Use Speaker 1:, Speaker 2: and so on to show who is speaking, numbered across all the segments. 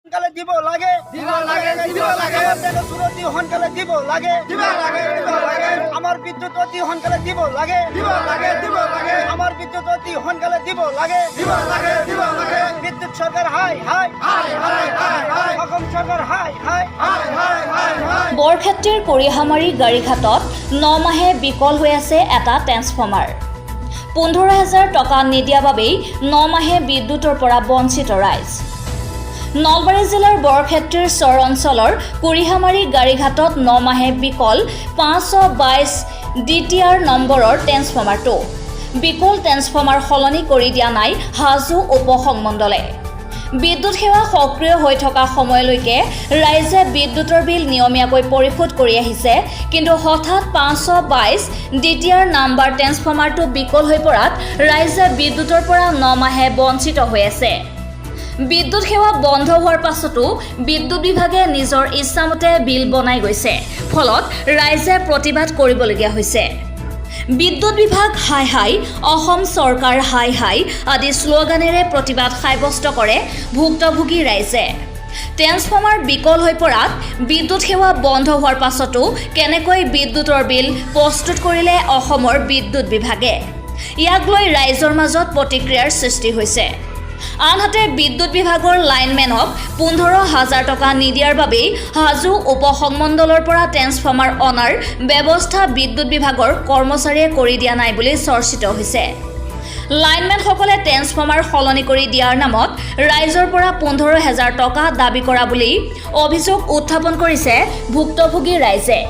Speaker 1: সোনকালে দিব লাগে অতি সোনকালে দিব লাগে আমার বিদ্যুৎ অতি সোনকালে দিব লাগে আমার বিদ্যুৎ অতি সোনকালে দিব লাগে বিদ্যুৎ সরকার হাই হাই অসম সরকার হাই হাই
Speaker 2: বৰক্ষেত্ৰীৰ পৰিহামাৰী গাড়ীঘাটত 9 মাহে বিকল হৈ আছে এটা ট্ৰেন্সফৰ্মাৰ 15,000 টকা নিদিয়া বাবেই 9 মাহে বিদ্যুতৰ পৰা বঞ্চিত ৰাইজ নলবাৰী জিলাৰ বৰক্ষেত্ৰীৰ চৰ অঞ্চলৰ পৰিহামাৰী গাড়ীঘাটত 9 মাহে বিকল 522 DTR নম্বৰৰ ট্ৰেন্সফৰ্মাৰটো বিকল ট্ৰেন্সফৰ্মাৰ সলনি কৰি দিয়া নাই হাজো উপসংমণ্ডলে বিদ্যুৎ সেৱা সক্ৰিয় হৈ থকা সময়লৈকে ৰাইজে বিদ্যুতৰ বিল নিয়মীয়াকৈ পৰিশোধ কৰি আহিছে কিন্তু হঠাৎ 522 DTR নাম্বাৰ ট্ৰেন্সফৰ্মাৰটো বিকল হৈ পৰাত ৰাইজে বিদ্যুতৰ পৰা 9 মাহে বঞ্চিত হৈ আছে বিদ্যুৎ সেৱা বন্ধ হোৱাৰ পাছতো বিদ্যুৎ বিভাগে নিজৰ ইচ্ছামতে বিল বনাই গৈছে ফলত ৰাইজে প্ৰতিবাদ কৰিবলগীয়া হৈছে বিদ্যুৎ বিভাগ হাই হাই অসম চৰকাৰ হাই হাই আদি স্লোগানেৰে প্ৰতিবাদ সাব্যস্ত কৰে ভুক্তভোগী ৰাইজে ট্ৰেন্সফৰ্মাৰ বিকল হৈ পৰাত বিদ্যুৎ সেৱা বন্ধ হোৱাৰ পাছতো কেনেকৈ বিদ্যুতৰ বিল প্ৰস্তুত কৰিলে অসমৰ বিদ্যুৎ বিভাগে ইয়াক লৈ ৰাইজৰ মাজত প্ৰতিক্ৰিয়াৰ সৃষ্টি হৈছে আনহাতে বিদ্যুৎ বিভাগৰ লাইনমেনক 15,000 টকা নিদিয়াৰ বাবে হাজো উপসংমণ্ডলৰ পৰা ট্ৰেন্সফৰ্মাৰ অনাৰ ব্যৱস্থা বিদ্যুৎ বিভাগৰ কৰ্মচাৰীয়ে কৰি দিয়া নাই বুলি চৰ্চিত হৈছে লাইনমেনসকলে ট্ৰেন্সফৰ্মাৰ সলনি কৰি দিয়াৰ নামত ৰাইজৰ পৰা 15,000 টকা দাবী কৰা বুলি অভিযোগ উত্থাপন কৰিছে ভুক্তভোগী ৰাইজে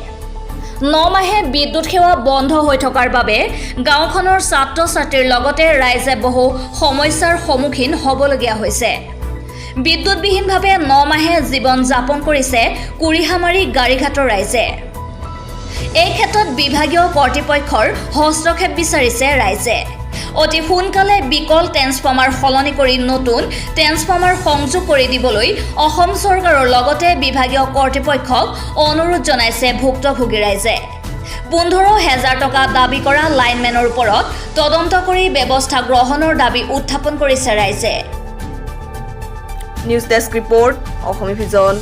Speaker 2: 9 মাহে বিদ্যুৎ সেৱা বন্ধ হৈ থকাৰ বাবে গাঁওখনৰ ছাত্ৰ-ছাত্ৰীৰ লগতে ৰাইজে বহু সমস্যাৰ সন্মুখীন হ'বলগীয়া হৈছে বিদ্যুৎবিহীনভাৱে 9 মাহে জীৱন যাপন কৰিছে কুৰিহামাৰী গাড়ীঘাটৰ ৰাইজে এই ক্ষেত্ৰত বিভাগীয় কৰ্তৃপক্ষৰ হস্তক্ষেপ বিচাৰিছে ৰাইজে অতি সোনকালে বিকল ট্ৰেন্সফৰ্মাৰ সলনি কৰি নতুন ট্ৰেন্সফৰ্মাৰ সংযোগ কৰি দিবলৈ অসম চৰকাৰৰ লগতে বিভাগীয় কৰ্তৃপক্ষক অনুৰোধ জনাইছে ভুক্তভোগী ৰাইজে 15,000 টকা দাবী কৰা লাইনমেনৰ ওপৰত তদন্ত কৰি ব্যৱস্থা গ্ৰহণৰ দাবী উত্থাপন কৰিছে ৰাইজে
Speaker 3: নিউজ ডেস্ক ৰিপৰ্ট অসমী ভিজন